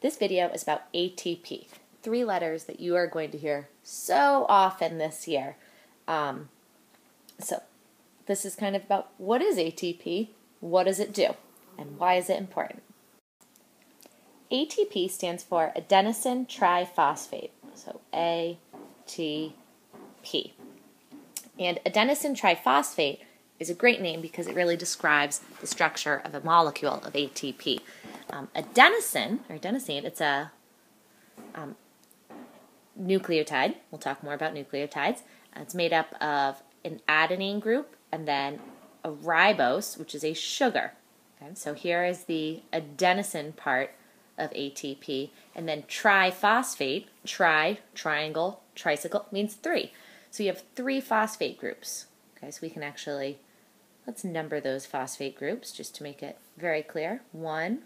This video is about ATP, 3 letters that you are going to hear so often this year. So this is kind of about what is ATP, what does it do, and why is it important? ATP stands for Adenosine Triphosphate, so ATP. And Adenosine Triphosphate is a great name because it really describes the structure of a molecule of ATP. Adenosine, it's a nucleotide. We'll talk more about nucleotides. It's made up of an adenine group and then a ribose, which is a sugar. Okay? So here is the adenosine part of ATP, and then triphosphate, triangle, tricycle, means 3. So you have 3 phosphate groups. Okay, so we can actually, let's number those phosphate groups just to make it very clear. 1,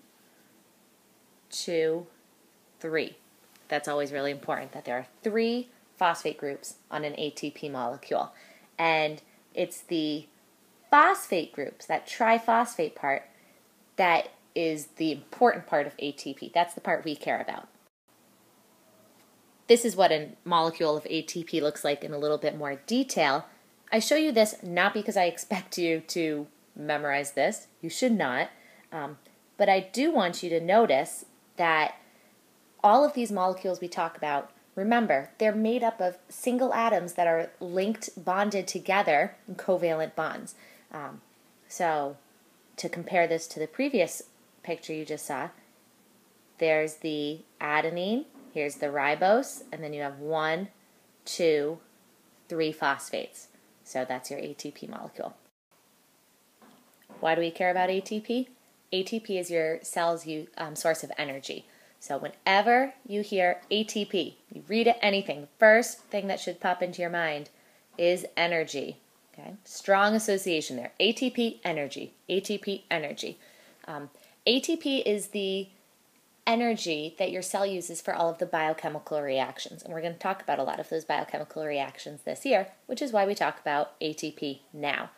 2, 3. That's always really important, that there are 3 phosphate groups on an ATP molecule. And it's the phosphate groups, that triphosphate part, that is the important part of ATP. That's the part we care about. This is what a molecule of ATP looks like in a little bit more detail. I show you this not because I expect you to memorize this. You should not. But I do want you to notice that all of these molecules we talk about, remember, they're made up of single atoms that are linked, bonded together in covalent bonds. So to compare this to the previous picture you just saw, there's the adenine, here's the ribose, and then you have 1, 2, 3 phosphates. So that's your ATP molecule. Why do we care about ATP? ATP is your cell's source of energy. So whenever you hear ATP, you read it, anything, the first thing that should pop into your mind is energy. Okay, strong association there. ATP energy. ATP energy. ATP is the energy that your cell uses for all of the biochemical reactions. And we're going to talk about a lot of those biochemical reactions this year, which is why we talk about ATP now.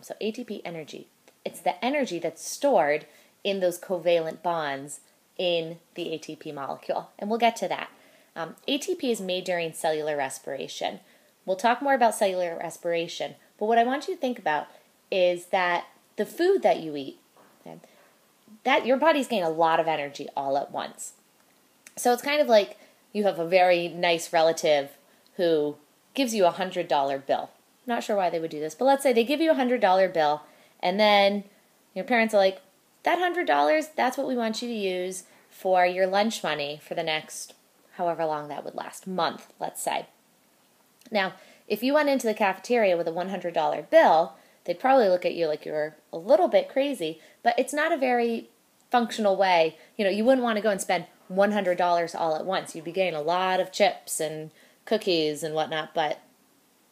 So ATP energy. It's the energy that's stored in those covalent bonds in the ATP molecule. And we'll get to that. ATP is made during cellular respiration. We'll talk more about cellular respiration, but what I want you to think about is that the food that you eat, okay, that your body's getting a lot of energy all at once. So it's kind of like you have a very nice relative who gives you a $100 bill. Not sure why they would do this, but let's say they give you a $100 bill, and then your parents are like, that $100, that's what we want you to use for your lunch money for the next, however long that would last, month, let's say. Now, if you went into the cafeteria with a $100 bill, they'd probably look at you like you were a little bit crazy, but it's not a very functional way. You know, you wouldn't want to go and spend $100 all at once. You'd be getting a lot of chips and cookies and whatnot, but,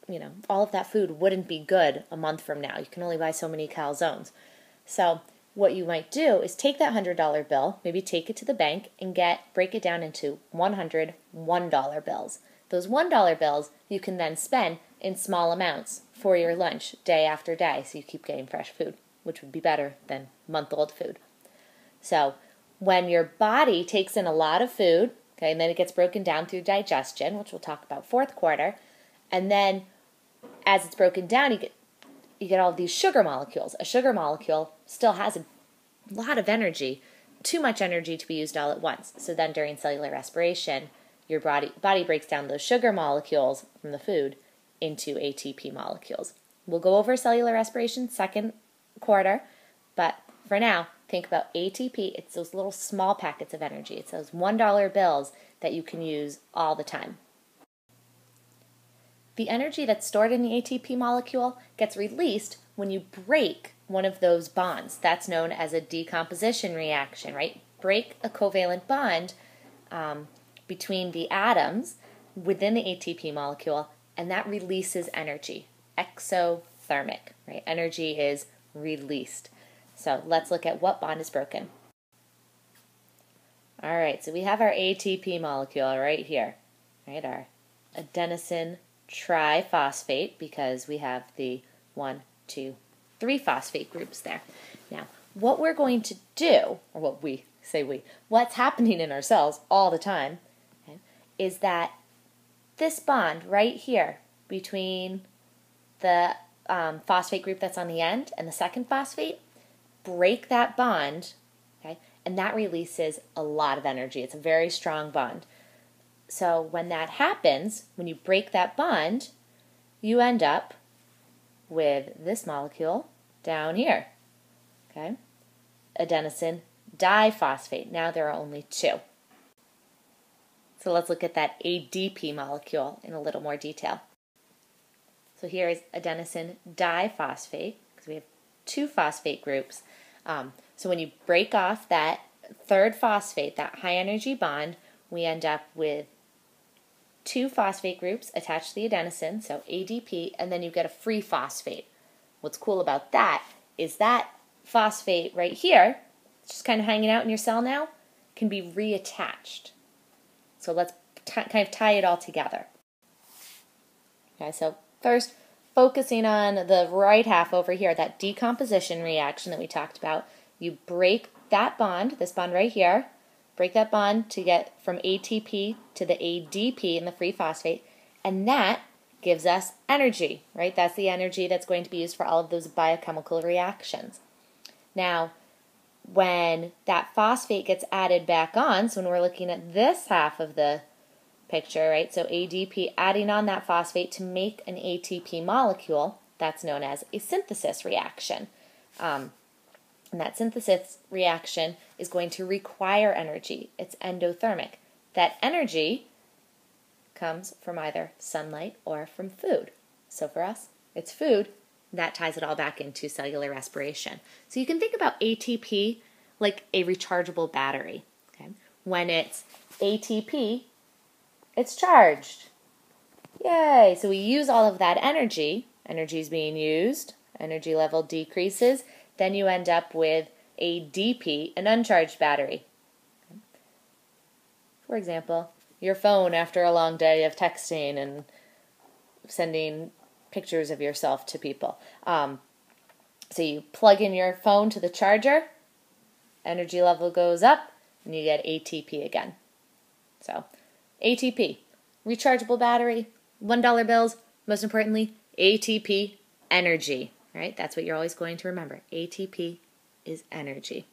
you know, all of that food wouldn't be good a month from now. You can only buy so many calzones. So what you might do is take that $100 bill, maybe take it to the bank and break it down into 100 $1 bills. Those $1 bills you can then spend in small amounts for your lunch day after day, so you keep getting fresh food, which would be better than month-old food. So when your body takes in a lot of food, okay, and then it gets broken down through digestion, which we'll talk about fourth quarter, and then as it's broken down, you get all of these sugar molecules. A sugar molecule still has a lot of energy, too much energy to be used all at once. So then during cellular respiration, your body breaks down those sugar molecules from the food into ATP molecules. We'll go over cellular respiration second quarter, but for now, think about ATP. It's those little small packets of energy. It's those $1 bills that you can use all the time. The energy that's stored in the ATP molecule gets released when you break one of those bonds. That's known as a decomposition reaction, right? Break a covalent bond between the atoms within the ATP molecule, and that releases energy. Exothermic, right? Energy is released. So let's look at what bond is broken. All right, so we have our ATP molecule right here, right? Our adenosine triphosphate, because we have the 1, 2, 3 phosphate groups there. Now, what we're going to do, or what's happening in our cells all the time, okay, is that this bond right here between the phosphate group that's on the end and the second phosphate, break that bond, okay, and that releases a lot of energy. It's a very strong bond. So when that happens, when you break that bond, you end up with this molecule down here, okay? Adenosine diphosphate. Now there are only two. So let's look at that ADP molecule in a little more detail. So here is adenosine diphosphate, because we have two phosphate groups. So when you break off that third phosphate, that high energy bond, we end up with two phosphate groups attached to the adenosine, so ADP, and then you get a free phosphate. What's cool about that is that phosphate right here, just kind of hanging out in your cell now, can be reattached. So let's kind of tie it all together. Okay, so first, focusing on the right half over here, that decomposition reaction that we talked about, you break that bond, this bond right here, break that bond to get from ATP to the ADP in the free phosphate, and that gives us energy, right? That's the energy that's going to be used for all of those biochemical reactions. Now, when that phosphate gets added back on, so when we're looking at this half of the picture, right, so ADP adding on that phosphate to make an ATP molecule, that's known as a synthesis reaction. And that synthesis reaction is going to require energy. It's endothermic. That energy comes from either sunlight or from food. So for us, it's food. That ties it all back into cellular respiration. So you can think about ATP like a rechargeable battery. Okay? When it's ATP, it's charged. Yay! So we use all of that energy. Energy is being used. Energy level decreases. Then you end up with ADP, an uncharged battery. For example, your phone after a long day of texting and sending pictures of yourself to people. So you plug in your phone to the charger, energy level goes up, and you get ATP again. So ATP, rechargeable battery, $1 bills, most importantly, ATP Energy. Right? That's what you're always going to remember. ATP is energy.